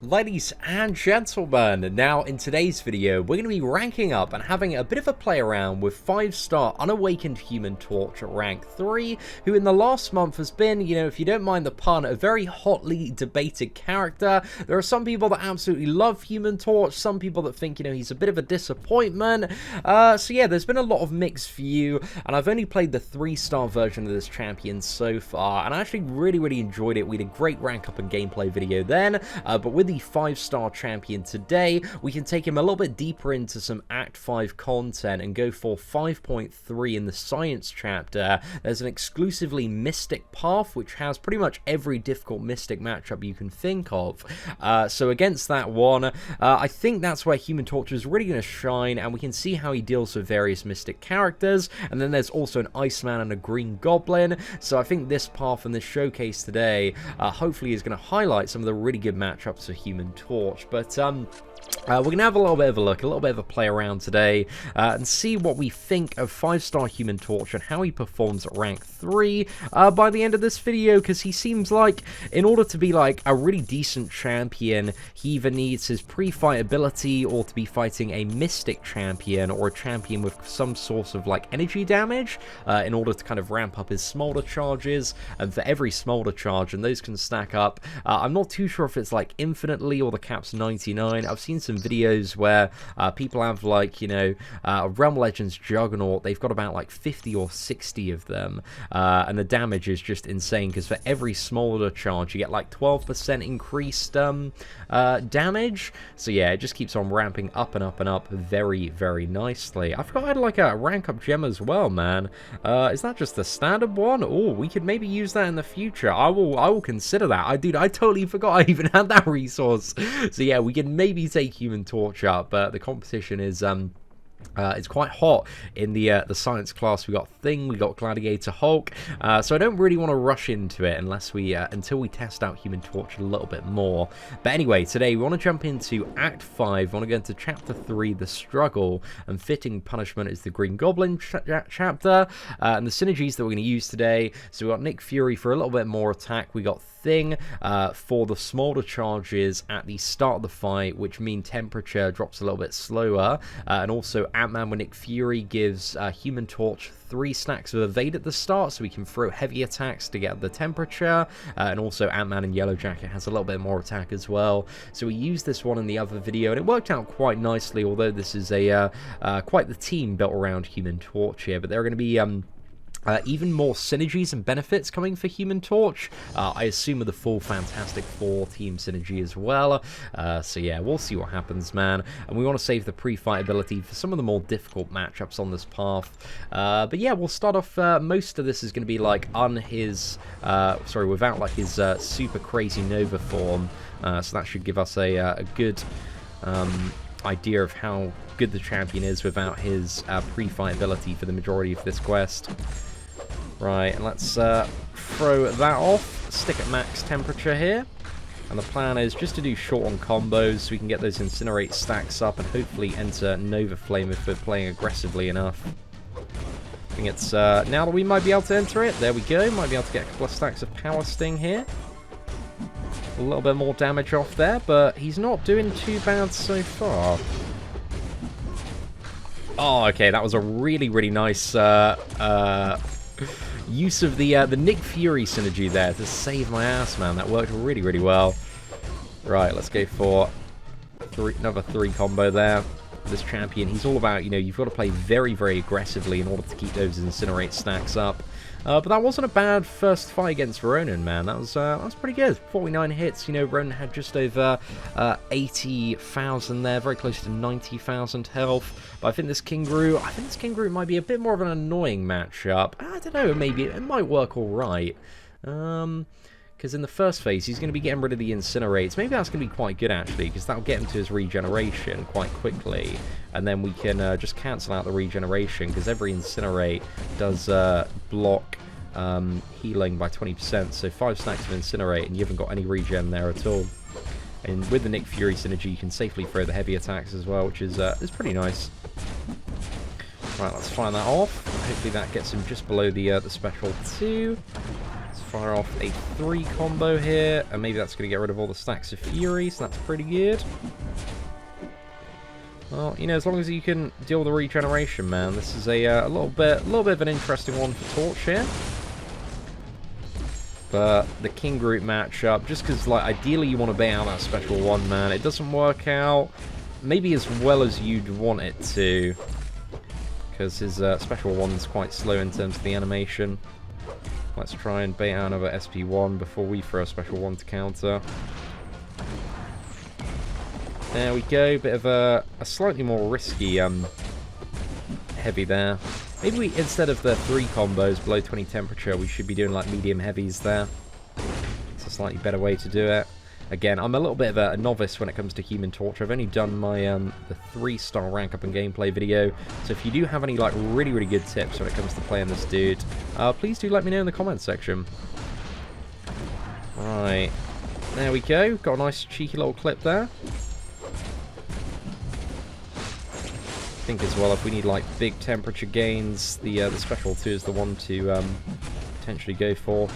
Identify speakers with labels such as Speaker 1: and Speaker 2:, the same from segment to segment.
Speaker 1: Ladies and gentlemen, now in today's video we're going to be ranking up and having a bit of a play around with 5-star unawakened Human Torch at rank 3, who in the last month has been, if you don't mind the pun, a very hotly debated character. There are some people that absolutely love Human Torch, some people that think, he's a bit of a disappointment. So yeah, there's been a lot of mixed view, and I've only played the 3-star version of this champion so far, and I actually really enjoyed it. We did a great rank up and gameplay video then, but with the 5-star champion today, we can take him a little bit deeper into some Act 5 content and go for 5.3 in the Science chapter. There's an exclusively Mystic path, which has pretty much every difficult Mystic matchup you can think of. So against that one, I think that's where Human Torch is really going to shine, and we can see how he deals with various Mystic characters. And then there's also an Iceman and a Green Goblin, so I think this path and this showcase today hopefully is going to highlight some of the really good matchups of Human Torch. But we're going to have a little bit of a look, a little bit of a play around today, and see what we think of 5-star Human Torch and how he performs at rank 3 by the end of this video, because he seems like, in order to be like a really decent champion, he either needs his pre-fight ability or to be fighting a Mystic champion or a champion with some source of like energy damage in order to kind of ramp up his smolder charges. And for every smolder charge, and those can stack up, I'm not too sure if it's like infinitely or the cap's 99. I've seen some videos where people have like, Realm Legends Juggernaut, they've got about like 50 or 60 of them, and the damage is just insane, because for every smolder charge you get like 12% increased damage. So yeah, it just keeps on ramping up and up and up very nicely. I forgot I had like a rank up gem as well, man. Is that just the standard one? Oh, we could maybe use that in the future. I will consider that. I totally forgot I even had that resource. So yeah, we can maybe take Human Torch up, but the competition is it's quite hot in the Science class. We got Thing, we got Gladiator Hulk, so I don't really want to rush into it unless we until we test out Human Torch a little bit more. But anyway, today we want to jump into Act 5. We want to go into Chapter 3, The Struggle, and Fitting Punishment is the Green Goblin chapter, and the synergies that we're going to use today. So we got Nick Fury for a little bit more attack, we got Thing for the smolder charges at the start of the fight, which mean temperature drops a little bit slower, and also Ant-Man with Nick Fury gives Human Torch 3 stacks of evade at the start, so we can throw heavy attacks to get the temperature, and also Ant-Man and Yellow Jacket has a little bit more attack as well. So we used this one in the other video, and it worked out quite nicely, although this is a quite the team built around Human Torch here. But there are going to be even more synergies and benefits coming for Human Torch, I assume with the full Fantastic Four team synergy as well. So yeah, we'll see what happens, man. And we want to save the pre-fight ability for some of the more difficult matchups on this path. But yeah, we'll start off, most of this is going to be like without like his super crazy Nova form. So that should give us a good idea of how good the champion is without his pre-fight ability for the majority of this quest. Right, and let's throw that off, stick at max temperature here, and the plan is just to do short on combos so we can get those Incinerate stacks up and hopefully enter Nova Flame if we're playing aggressively enough. I think it's now that we might be able to enter it. There we go, might be able to get a couple of stacks of Power Sting here. A little bit more damage off there, but he's not doing too bad so far. Oh, okay, that was a really nice use of the Nick Fury synergy there to save my ass, man. That worked really well. Right, let's go for another 3 combo there. This champion, he's all about, you've got to play very aggressively in order to keep those Incinerate stacks up. But that wasn't a bad first fight against Ronan, man. That was pretty good. 49 hits. Ronan had just over 80,000 there, very close to 90,000 health. But I think this Kangaroo might be a bit more of an annoying matchup. I don't know, maybe it might work all right. Because in the first phase, he's going to be getting rid of the Incinerates. Maybe that's going to be quite good, actually, because that'll get him to his regeneration quite quickly. And then we can just cancel out the regeneration, because every Incinerate does block healing by 20%. So 5 stacks of Incinerate, and you haven't got any regen there at all. And with the Nick Fury synergy, you can safely throw the heavy attacks as well, which is pretty nice. Right, let's fire that off. Hopefully that gets him just below the special 2. fire off a 3 combo here, and maybe that's going to get rid of all the stacks of Fury, so that's pretty good. Well, you know, as long as you can deal with the regeneration, man, this is a little bit of an interesting one for Torch here. But the King group matchup, just because, like, ideally you want to bait out that special one, man, it doesn't work out maybe as well as you'd want it to, because his special one's quite slow in terms of the animation. Let's try and bait out another SP1 before we throw a special one to counter. There we go, bit of a slightly more risky heavy there. Maybe we, instead of the 3 combos below 20 temperature, we should be doing like medium heavies there. It's a slightly better way to do it. Again, I'm a little bit of a novice when it comes to Human Torch. I've only done my the 3-star rank up and gameplay video, so if you do have any like really good tips when it comes to playing this dude, please do let me know in the comments section. Right, there we go. Got a nice cheeky little clip there. I think as well, if we need like big temperature gains, the special 2 is the one to potentially go for.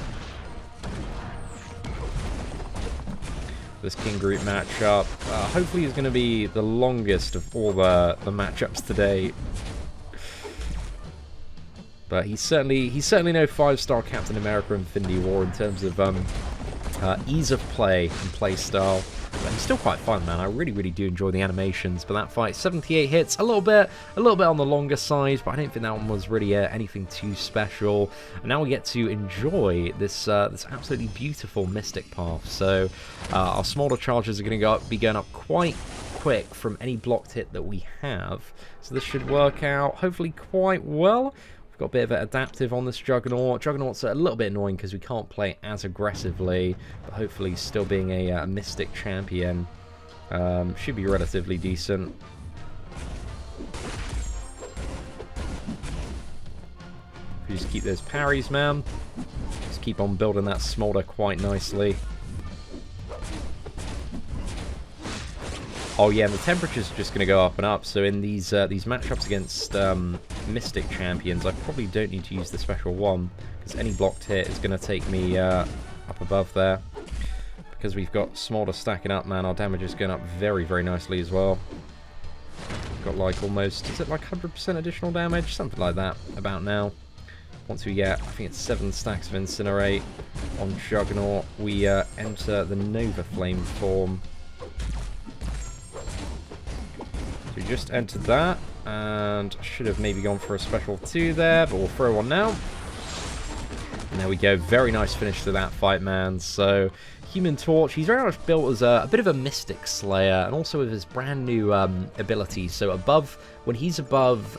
Speaker 1: This King group matchup hopefully is going to be the longest of all the matchups today. But he's certainly no 5-star Captain America Infinity War in terms of ease of play and play style. But he's still quite fun, man. I really do enjoy the animations. But that fight, 78 hits, a little bit on the longer side, but I don't think that one was really anything too special. And now we get to enjoy this this absolutely beautiful Mystic Path. So our Smolder charges are going to be going up quite quick from any blocked hit that we have. So this should work out hopefully quite well. Got a bit of an adaptive on this Juggernaut. Juggernaut's a little bit annoying because we can't play as aggressively, but hopefully still being a Mystic champion should be relatively decent. We just keep those parries, man. Just keep on building that Smolder quite nicely. Oh yeah, and the temperature's just going to go up and up, so in these matchups against Mystic champions, I probably don't need to use the special one, because any blocked hit is going to take me up above there. Because we've got Smolder stacking up, man, our damage is going up very nicely as well. We've got like almost, is it like 100% additional damage? Something like that, about now. Once we get, I think it's 7 stacks of Incinerate on Juggernaut, we enter the Nova Flame form. We just entered that, and should have maybe gone for a special 2 there, but we'll throw one now. And there we go, very nice finish to that fight, man. So, Human Torch, he's very much built as a bit of a Mystic Slayer, and also with his brand new ability. So when he's above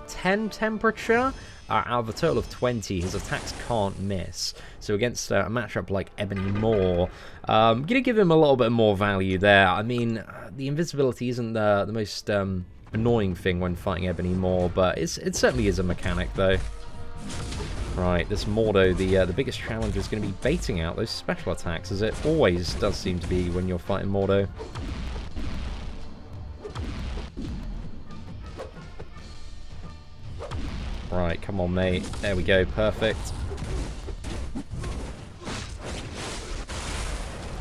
Speaker 1: 10 temperature, out of a total of 20, his attacks can't miss. So against a matchup like Ebony Maw, I'm going to give him a little bit more value there. I mean, the invisibility isn't the most annoying thing when fighting Ebony Maw, but it certainly is a mechanic, though. Right, this Mordo, the biggest challenge is going to be baiting out those special attacks, as it always does seem to be when you're fighting Mordo. Right, come on, mate. There we go, perfect.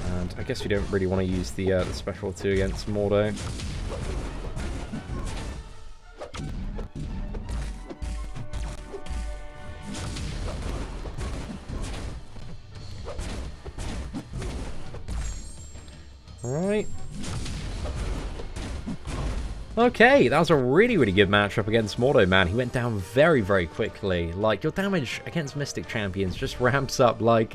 Speaker 1: And I guess we don't really want to use the special 2 against Mordo. Alright. Okay, that was a really good matchup against Mordo, man. He went down very quickly. Like, your damage against Mystic champions just ramps up, like,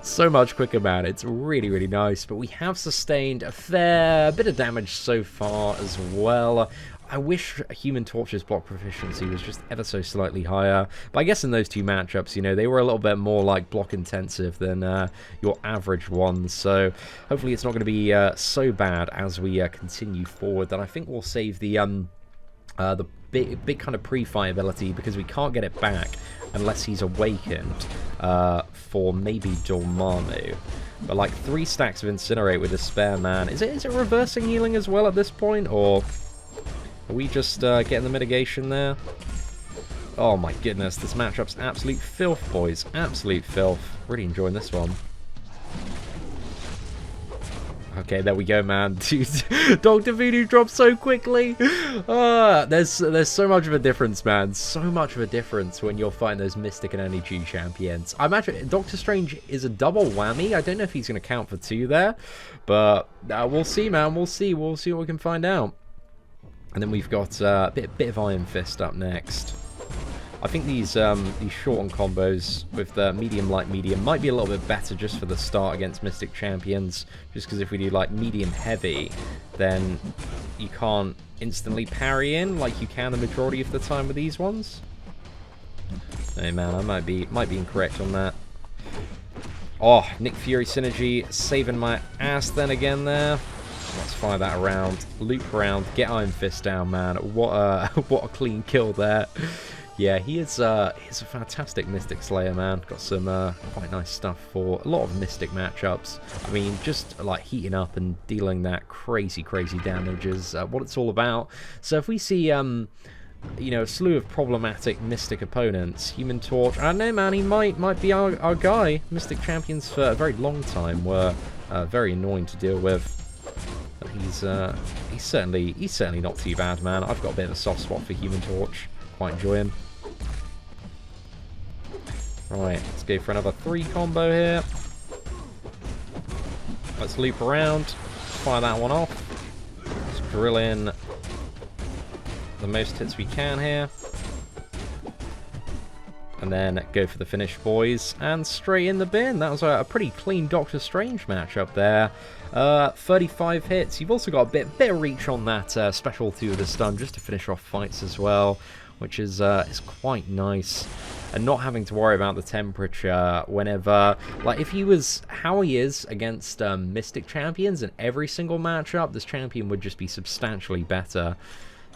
Speaker 1: so much quicker, man. It's really nice. But we have sustained a fair bit of damage so far as well. I wish Human Torch's block proficiency was just ever so slightly higher. But I guess in those 2 matchups, you know, they were a little bit more, like, block intensive than your average ones. So hopefully it's not going to be so bad as we continue forward. Then I think we'll save the big kind of pre-fight ability, because we can't get it back unless he's awakened for maybe Dormammu. But like 3 stacks of Incinerate with a spare, man. Is it reversing healing as well at this point, or are we just getting the mitigation there? Oh my goodness, this matchup's absolute filth, boys. Absolute filth. Really enjoying this one. Okay, there we go, man. Dude, Dr. Voodoo dropped so quickly. There's so much of a difference, man. So much of a difference when you're fighting those Mystic and Energy champions. I imagine Doctor Strange is a double whammy. I don't know if he's going to count for 2 there. But we'll see, man. We'll see. We'll see what we can find out. And then we've got a bit of Iron Fist up next. I think these short-on combos with the medium, light, medium might be a little bit better just for the start against Mystic champions. Just because if we do like medium, heavy, then you can't instantly parry in like you can the majority of the time with these ones. Hey man, I might be incorrect on that. Oh, Nick Fury synergy saving my ass then again there. Let's fire that around, loop around, get Iron Fist down, man. What a clean kill there. Yeah, he's a fantastic Mystic Slayer, man. Got some quite nice stuff for a lot of Mystic matchups. I mean, just like heating up and dealing that crazy damage is what it's all about. So if we see, you know, a slew of problematic Mystic opponents, Human Torch, I don't know, man, he might be our guy. Mystic champions for a very long time were very annoying to deal with. But he's certainly not too bad, man. I've got a bit of a soft spot for Human Torch. Quite enjoy him. Right, let's go for another 3 combo here. Let's loop around, fire that one off. Let's drill in the most hits we can here. And then go for the finish, boys. And straight in the bin. That was a pretty clean Doctor Strange matchup there. 35 hits. You've also got a bit of reach on that special 2 of the stun just to finish off fights as well, which is quite nice. And not having to worry about the temperature whenever, like, if he was how he is against Mystic champions in every single matchup, this champion would just be substantially better.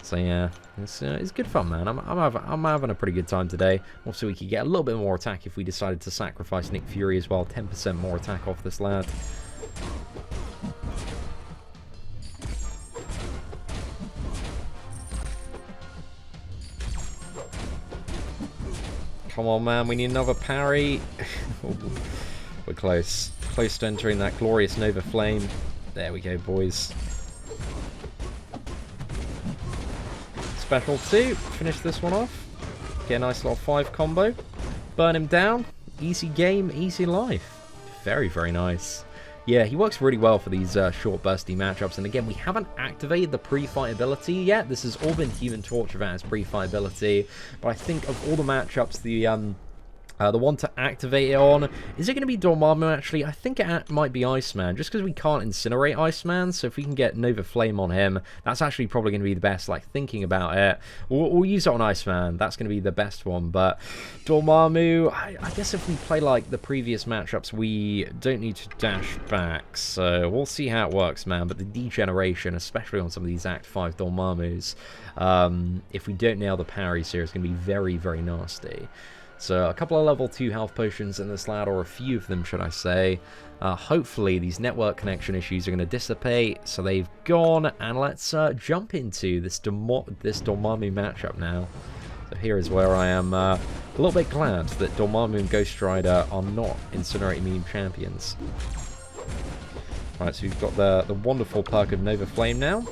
Speaker 1: So yeah, it's good fun, man. I'm having a pretty good time today. Also, we could get a little bit more attack if we decided to sacrifice Nick Fury as well. 10% more attack off this lad. Come on, man, we need another parry. We're close. Close to entering that glorious Nova Flame. There we go, boys. Special 2. Finish this one off. Get a nice little 5 combo. Burn him down. Easy game, easy life. Very, very nice. Yeah, he works really well for these short bursty matchups. And again, we haven't activated the pre-fight ability yet. This has all been Human Torch about his pre-fight ability. But I think of all the matchups, the one to activate it on, is it going to be Dormammu actually? I think it might be Iceman, just because we can't incinerate Iceman, so if we can get Nova Flame on him, that's actually probably going to be the best, like, thinking about it. We'll use it on Iceman, that's going to be the best one, but Dormammu, I guess if we play like the previous matchups, we don't need to dash back, so we'll see how it works, man, but the degeneration, especially on some of these Act 5 Dormammus, if we don't nail the parries here, it's going to be very, very nasty. So a couple of level 2 health potions in this lad, or a few of them, should I say. Hopefully these network connection issues are going to dissipate, so they've gone, and let's jump into this Dormammu matchup now. So here is where I am a little bit glad that Dormammu and Ghost Rider are not Incinerating Medium champions. Right, so we've got the wonderful perk of Nova Flame now.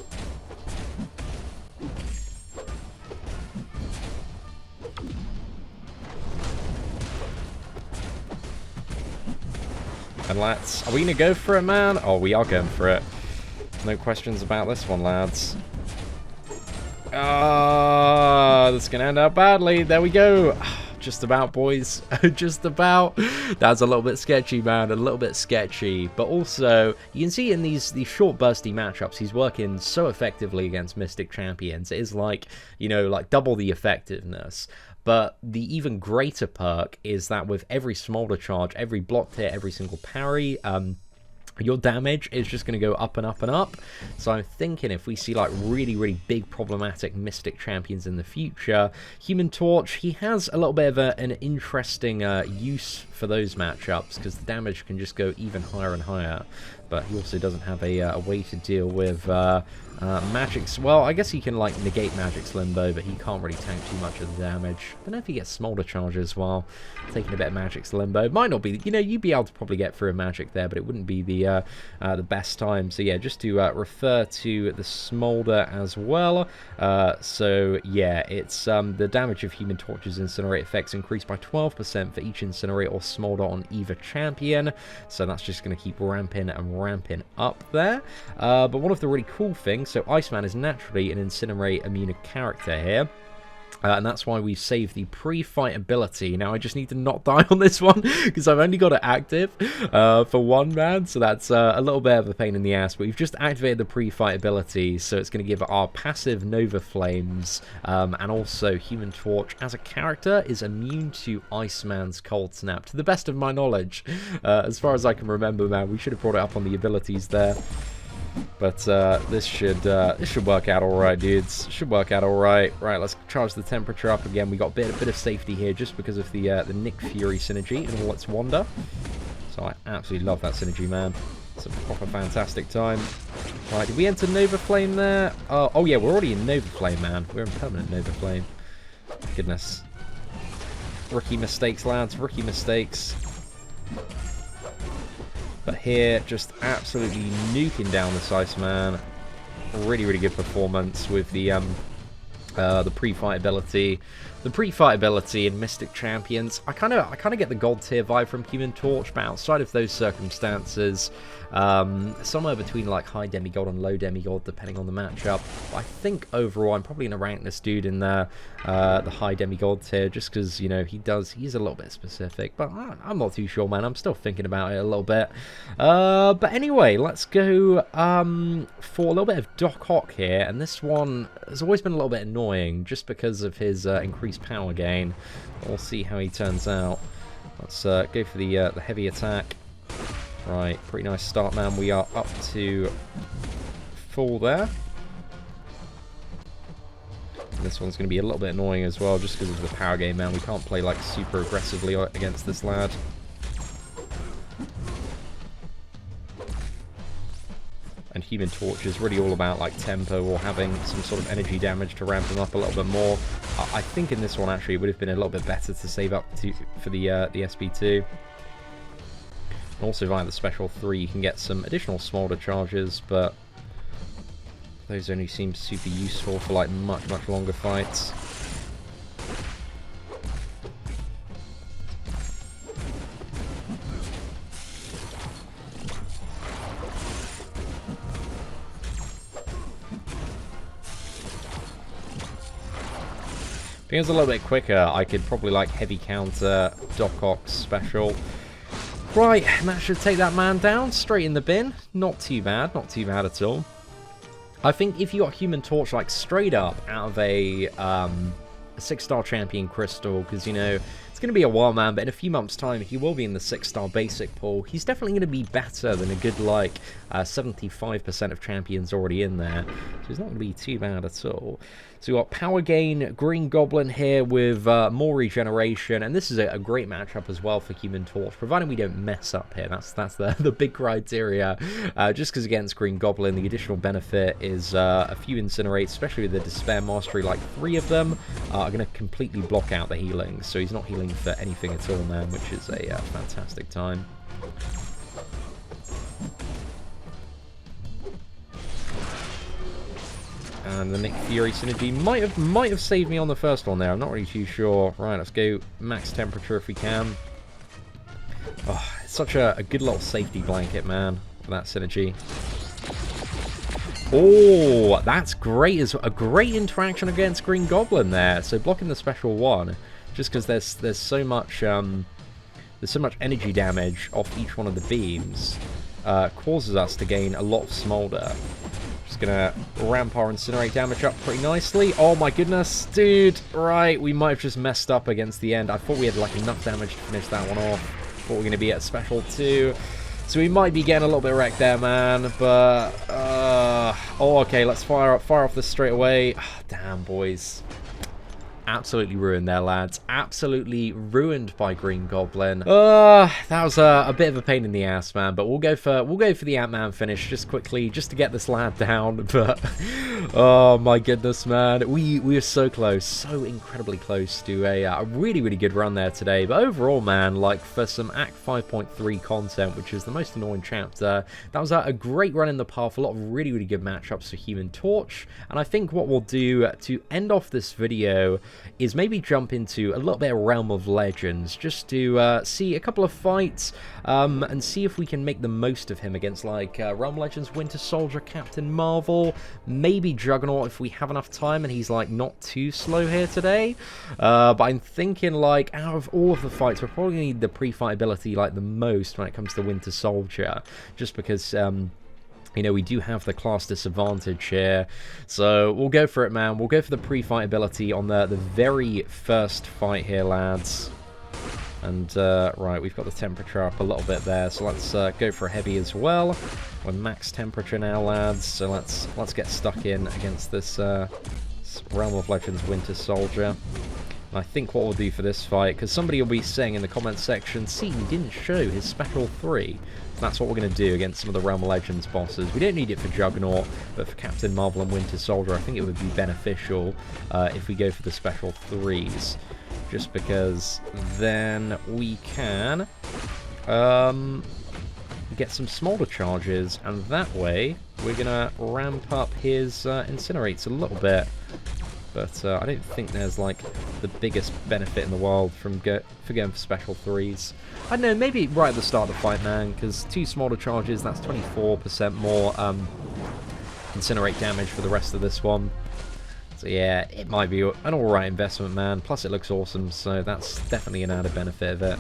Speaker 1: And lads, are we going to go for it, man? Oh, we are going for it. No questions about this one, lads. Ah, that's going to end up badly. There we go. Just about, boys. Just about. That's a little bit sketchy, man. A little bit sketchy. But also, you can see in these short bursty matchups, he's working so effectively against Mystic champions. It is like, you know, like double the effectiveness. But the even greater perk is that with every smolder charge, every blocked hit, every single parry, your damage is just going to go up and up and up. So I'm thinking if we see like really, really big problematic Mystic champions in the future, Human Torch, he has a little bit of an interesting use for those matchups, because the damage can just go even higher and higher. but he also doesn't have a way to deal with Magic's. Well, I guess he can like negate Magic's Limbo, but he can't really tank too much of the damage. I don't know if he gets Smolder charges while taking a bit of Magic's Limbo. It might not be, you know, you'd be able to probably get through a Magic there, but it wouldn't be the best time. So yeah, just to refer to the Smolder as well. So yeah, it's the damage of Human Torch's Incinerate effects increased by 12% for each Incinerate or Smolder on either champion. So that's just going to keep ramping and ramping up there. But one of the really cool things, so Iceman is naturally an Incinerate immune character here. And that's why we saved the pre-fight ability. Now I just need to not die on this one because I've only got it active for one man, so that's a little bit of a pain in the ass. But we've just activated the pre-fight ability, so it's going to give our passive Nova Flames, and also Human Torch as a character is immune to Iceman's Cold Snap, to the best of my knowledge. As far as I can remember, man, we should have brought it up on the abilities there. But this should work out all right, dudes. Should work out all right. Right, let's charge the temperature up again. We got a bit of safety here just because of the Nick Fury synergy in all its wonder. So I absolutely love that synergy, man. It's a proper fantastic time. Right, did we enter Nova Flame there? Oh yeah, we're already in Nova Flame, man. We're in permanent Nova Flame. Goodness. Rookie mistakes, lads. Rookie mistakes. But here, just absolutely nuking down this Iceman. Really, really good performance with the pre-fight ability. The pre-fight ability in Mystic Champions, I kind of get the gold tier vibe from Human Torch, but outside of those circumstances, somewhere between like high demigod and low demigod, depending on the matchup. I think overall, I'm probably going to rank this dude in the high demigod tier, just because, you know, he's a little bit specific, but I'm not too sure, man. I'm still thinking about it a little bit. But anyway, let's go for a little bit of Doc Ock here, and this one has always been a little bit annoying, just because of his increased power gain. We'll see how he turns out. Let's go for the heavy attack. Right, pretty nice start, man. We are up to full there. And this one's going to be a little bit annoying as well, just because of the power game, man. We can't play like super aggressively against this lad. And Human Torch is really all about like tempo or having some sort of energy damage to ramp him up a little bit more. I think in this one actually it would have been a little bit better to save up for the SP2. And also via the special 3 you can get some additional Smolder charges, but those only seem super useful for like much longer fights. If it was a little bit quicker, I could probably like heavy counter Doc Ock's special. Right, and that should take that man down straight in the bin. Not too bad, not too bad at all. I think if you got Human Torch like straight up out of a 6-star champion crystal, because, you know, it's going to be a while, man, but in a few months' time, he will be in the 6-star basic pool. He's definitely going to be better than a good, like, 75% of champions already in there. So he's not going to be too bad at all. So we've got Power Gain, Green Goblin here with more regeneration, and this is a great matchup as well for Human Torch, providing we don't mess up here. That's the big criteria. Just because against Green Goblin, the additional benefit is a few Incinerates, especially with the Despair Mastery, like 3 of them, are going to completely block out the healing. So he's not healing for anything at all, man, which is a fantastic time. And the Nick Fury synergy might have saved me on the first one there. I'm not really too sure. Right, let's go max temperature if we can. Oh, it's such a good little safety blanket, man, for that synergy. Oh, that's great. It's a great interaction against Green Goblin there. So blocking the special 1, just because there's so much energy damage off each one of the beams, causes us to gain a lot of Smolder. Just gonna ramp our Incinerate damage up pretty nicely. Oh my goodness, dude. Right, we might have just messed up against the end. I thought we had like enough damage to finish that one off. Thought we were gonna be at special 2. So we might be getting a little bit wrecked there, man. But oh, okay, let's fire off this straight away. Oh, damn, boys. Absolutely ruined there, lads. Absolutely ruined by Green Goblin. That was a bit of a pain in the ass, man. But we'll go for the Ant-Man finish just quickly, just to get this lad down. But oh my goodness, man, we were so close, so incredibly close to a really good run there today. But overall, man, like for some Act 5.3 content, which is the most annoying chapter, that was a great run in the path. A lot of really good matchups for Human Torch. And I think what we'll do to end off this video is maybe jump into a little bit of Realm of Legends, just to see a couple of fights, and see if we can make the most of him against, like, Realm of Legends, Winter Soldier, Captain Marvel, maybe Juggernaut if we have enough time and he's, like, not too slow here today. But I'm thinking, like, out of all of the fights, we're probably going to need the pre-fight ability, like, the most when it comes to Winter Soldier, just because, you know, we do have the class disadvantage here. So we'll go for it, man. We'll go for the pre-fight ability on the very first fight here, lads. And, right, we've got the temperature up a little bit there. So let's go for a heavy as well. We're max temperature now, lads. So let's get stuck in against this Realm of Legends Winter Soldier. And I think what we'll do for this fight, because somebody will be saying in the comments section, Seatin didn't show his special 3. That's what we're going to do against some of the Realm of Legends bosses. We don't need it for Juggernaut, but for Captain Marvel and Winter Soldier, I think it would be beneficial if we go for the special 3s. Just because then we can get some smolder charges, and that way we're going to ramp up his incinerates a little bit. But I don't think there's, like, the biggest benefit in the world from going for special 3s. I don't know, maybe right at the start of the fight, man, because 2 smolder charges, that's 24% more incinerate damage for the rest of this one. So yeah, it might be an alright investment, man. Plus it looks awesome, so that's definitely an added benefit of it.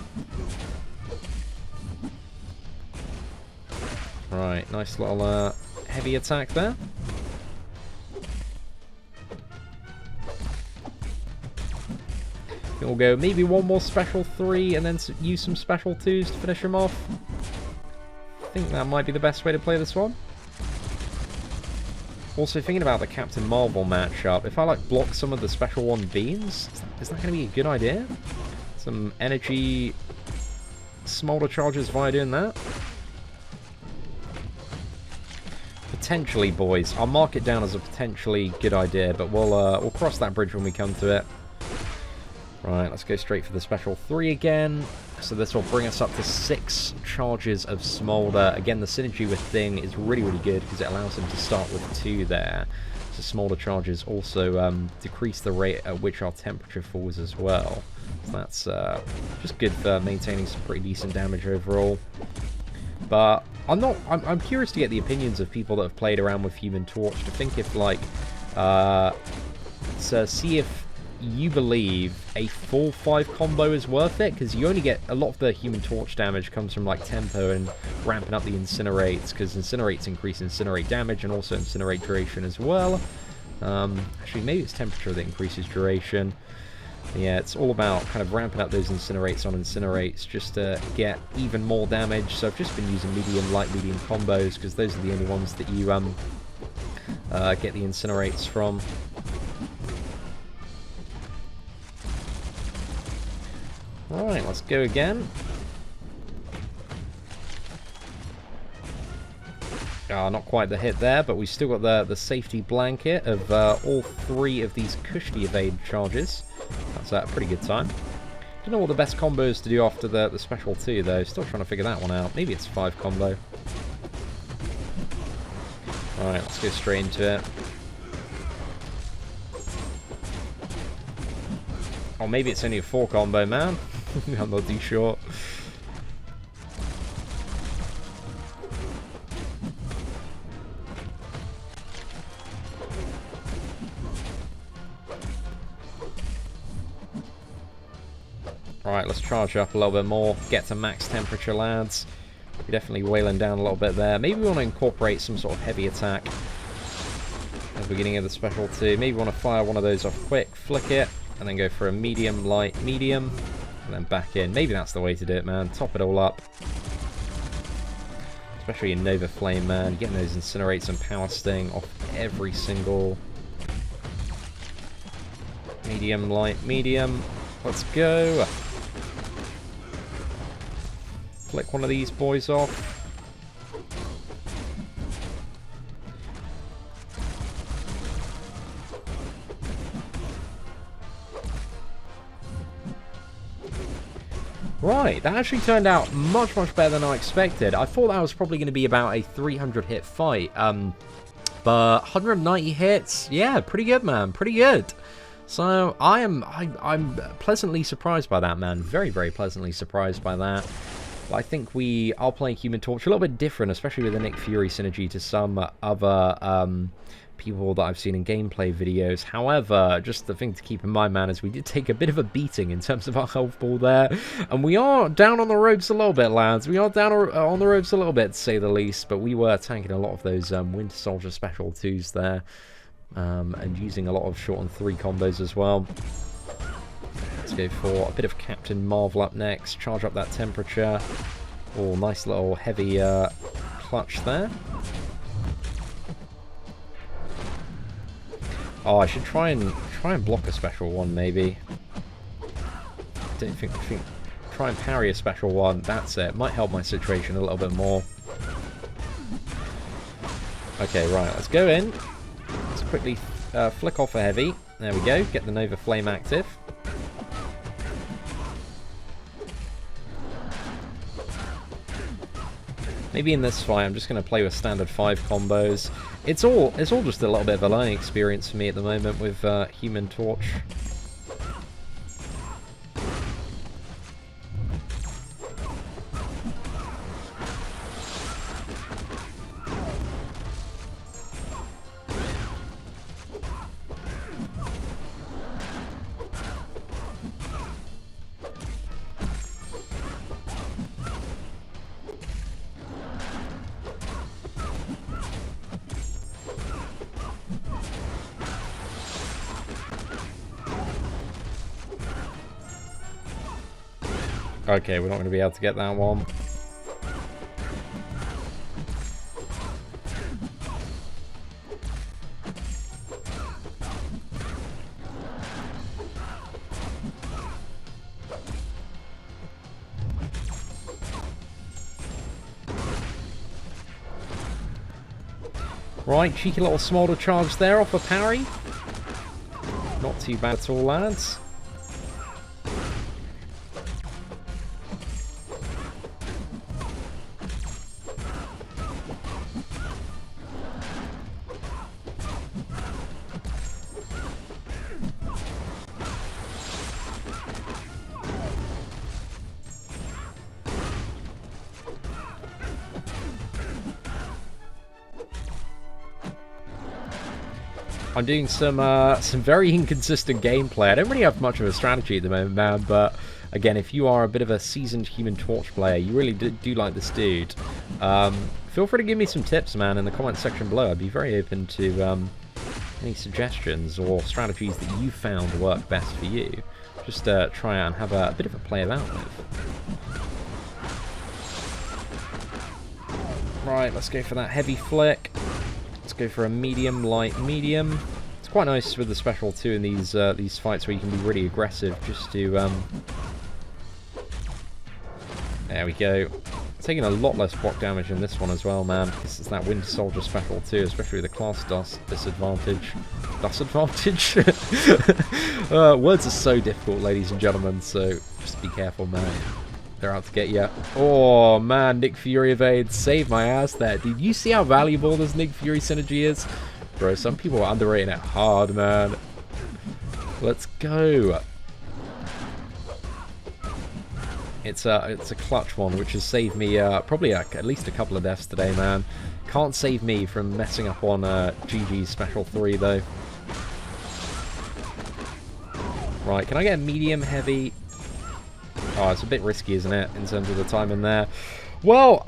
Speaker 1: Right, nice little heavy attack there. We'll go maybe one more special 3 and then use some special 2s to finish him off. I think that might be the best way to play this one. Also, thinking about the Captain Marvel matchup, if I, like, block some of the special 1 beams, is that going to be a good idea? Some energy smolder charges via doing that? Potentially, boys. I'll mark it down as a potentially good idea, but we'll cross that bridge when we come to it. Right, let's go straight for the special 3 again. So this will bring us up to 6 charges of Smolder. Again, the synergy with Thing is really good because it allows him to start with 2 there. So Smolder charges also decrease the rate at which our temperature falls as well. So that's just good for maintaining some pretty decent damage overall. But I'm curious to get the opinions of people that have played around with Human Torch to think if, like, to see if you believe a full 5 combo is worth it, because you only get a lot of the Human Torch damage comes from, like, tempo and ramping up the incinerates, because incinerates increase incinerate damage and also incinerate duration as well. Actually, maybe it's temperature that increases duration. Yeah, it's all about kind of ramping up those incinerates on incinerates just to get even more damage. So I've just been using medium, light, medium combos, because those are the only ones that you get the incinerates from. Right, let's go again. Not quite the hit there, but we still got the safety blanket of all 3 of these cushy evade charges. That's a pretty good time. Don't know what the best combo is to do after the special 2, though. Still trying to figure that one out. Maybe it's 5 combo. Alright, let's go straight into it. Or maybe it's only a 4 combo, man. I'm not too sure. Alright, let's charge up a little bit more. Get to max temperature, lads. We're definitely wailing down a little bit there. Maybe we want to incorporate some sort of heavy attack at the beginning of the special 2. Maybe we want to fire one of those off quick, flick it, and then go for a medium, light, medium, and then back in. Maybe that's the way to do it, man. Top it all up. Especially in Nova Flame, man. Getting those incinerates and power sting off every single Medium, light, medium. Let's go. Flick one of these boys off. Right, that actually turned out much better than I expected. I thought that was probably going to be about a 300 hit fight. But 190 hits, yeah, pretty good, man, pretty good. So I'm pleasantly surprised by that, man. Very pleasantly surprised by that. But I think we are playing Human Torch a little bit different, especially with the Nick Fury synergy to some other people that I've seen in gameplay videos. However, just the thing to keep in mind, man, is we did take a bit of a beating in terms of our health ball there, and we are down on the ropes a little bit, lads. We are down on the ropes a little bit, to say the least, but we were tanking a lot of those Winter Soldier Special 2s there, and using a lot of short and 3 combos as well. Let's go for a bit of Captain Marvel up next, charge up that temperature. Oh, nice little heavy clutch there. Oh, I should try and block a special one, maybe. Don't think try and parry a special one. That's it. Might help my situation a little bit more. Okay, right. Let's go in. Let's quickly flick off a heavy. There we go. Get the Nova Flame active. Maybe in this fight, I'm just going to play with standard 5 combos. It's all just a little bit of a learning experience for me at the moment with Human Torch. Okay, we're not going to be able to get that one. Right, cheeky little smolder charge there off a parry. Not too bad at all, lads. I'm doing some very inconsistent gameplay. I don't really have much of a strategy at the moment, man, but again, if you are a bit of a seasoned Human Torch player, you really do like this dude, feel free to give me some tips, man, in the comment section below. I'd be very open to any suggestions or strategies that you found work best for you. Just try out and have a bit of a play about with. Right, let's go for that heavy flick. Let's go for a medium, light, medium. It's quite nice with the special too in these fights where you can be really aggressive. Just to there we go. Taking a lot less block damage in this one as well, man. This is that Winter Soldier special too, especially with the class disadvantage. Words are so difficult, ladies and gentlemen. So just be careful, man. They're out to get you. Oh, man, Nick Fury evade. Saved my ass there. Did you see how valuable this Nick Fury synergy is? Bro, some people are underrating it hard, man. Let's go. It's a clutch one, which has saved me probably at least a couple of deaths today, man. Can't save me from messing up on GG's Special 3, though. Right, can I get a medium heavy? Oh, it's a bit risky, isn't it, in terms of the time in there. Well,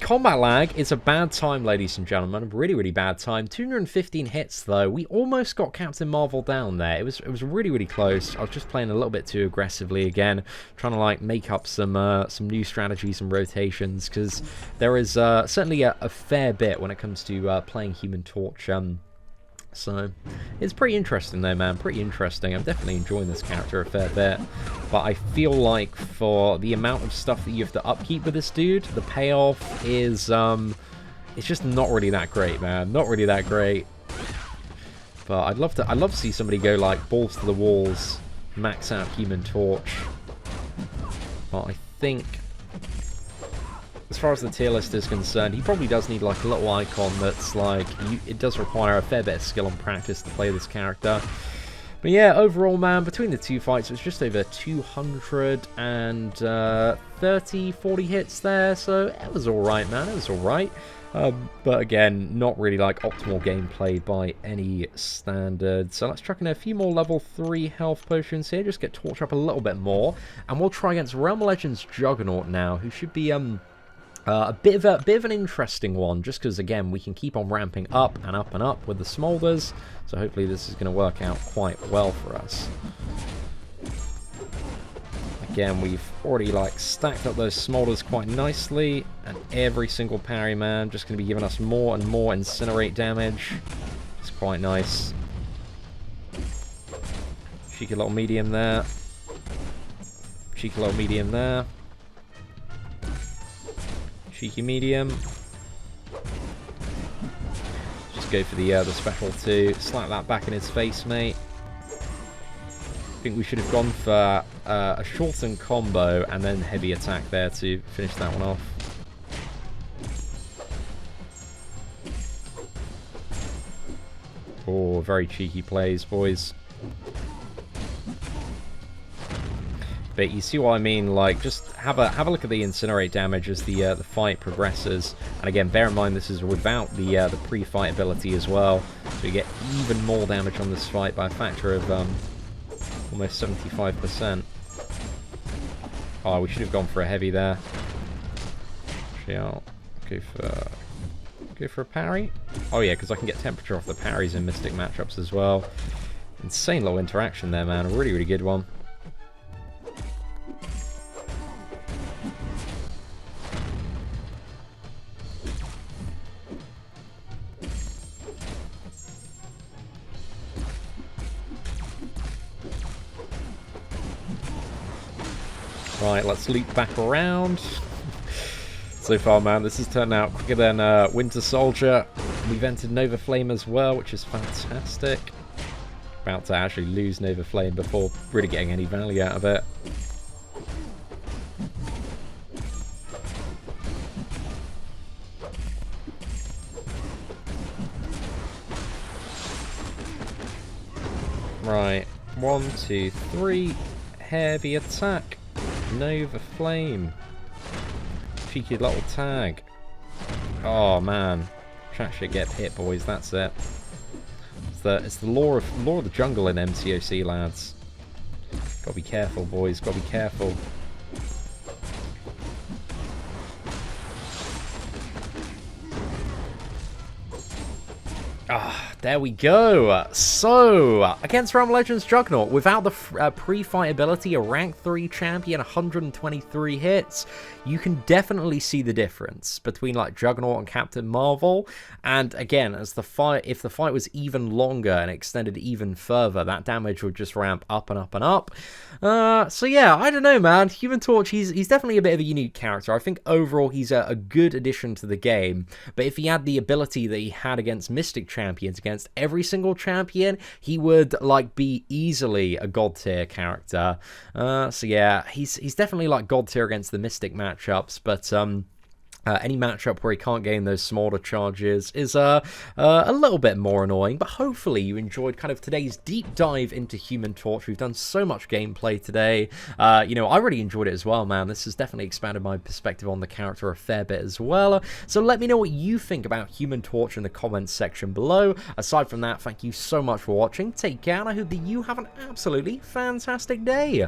Speaker 1: combat lag is a bad time, ladies and gentlemen. A really bad time. 215 hits, though. We almost got Captain Marvel down there. It was really close. I was just playing a little bit too aggressively again, trying to like make up some new strategies and rotations, because there is certainly a fair bit when it comes to playing Human Torch So, it's pretty interesting though, man, pretty interesting. I'm definitely enjoying this character a fair bit, but I feel like for the amount of stuff that you have to upkeep with this dude, the payoff is, it's just not really that great, man, not really that great. But I'd love to see somebody go like balls to the walls, max out Human Torch. But I think, as far as the tier list is concerned, he probably does need like a little icon that's like, it does require a fair bit of skill and practice to play this character. But yeah, overall, man, between the two fights, it was just over 230, 40 hits there, so it was alright, man, it was alright. But again, not really like optimal gameplay by any standard. So let's chuck in a few more level 3 health potions here, just get torch up a little bit more. And we'll try against Marvel Legends Juggernaut now, who should be a bit of an interesting one, just because again we can keep on ramping up and up and up with the smolders, so hopefully this is going to work out quite well for us. Again, we've already like stacked up those smolders quite nicely, and every single parry, man, just going to be giving us more and more incinerate damage. It's quite nice. Cheeky little medium there. Cheeky little medium there. Cheeky medium. Just go for the special too. Slap that back in his face, mate. I think we should have gone for a shortened combo and then heavy attack there to finish that one off. Oh, very cheeky plays, boys. But you see what I mean? Like, just have a look at the incinerate damage as the fight progresses. And again, bear in mind this is without the pre-fight ability as well, so you get even more damage on this fight by a factor of almost 75%. Oh, we should have gone for a heavy there. Actually, I'll go for a parry. Oh yeah, because I can get temperature off the parries in Mystic matchups as well. Insane little interaction there, man. A really, really good one. Right, let's loop back around. So far, man, this has turned out quicker than Winter Soldier. We've entered Nova Flame as well, which is fantastic. About to actually lose Nova Flame before really getting any value out of it. Right, 1, 2, 3, heavy attack. Nova Flame. Cheeky little tag. Oh man. Chat shit get hit, boys, that's it. It's the law of the jungle in MCOC, lads. Gotta be careful, boys, gotta be careful. Ah, there we go. So, against Marvel Legends Juggernaut, without the pre-fight ability, a rank 3 champion, 123 hits, you can definitely see the difference between like Juggernaut and Captain Marvel. And again, as the fight, if the fight was even longer and extended even further, that damage would just ramp up and up and up. So yeah, I don't know, man. Human Torch, he's definitely a bit of a unique character. I think overall he's a good addition to the game. But if he had the ability that he had against Mystic champions, against every single champion, he would like be easily a god tier character. So yeah, he's definitely like god tier against the Mystic matchups, but any matchup where he can't gain those smaller charges is a little bit more annoying. But hopefully you enjoyed kind of today's deep dive into Human Torch. We've done so much gameplay today. You know, I really enjoyed it as well, man. This has definitely expanded my perspective on the character a fair bit as well. So let me know what you think about Human Torch in the comments section below. Aside from that, thank you so much for watching. Take care, and I hope that you have an absolutely fantastic day.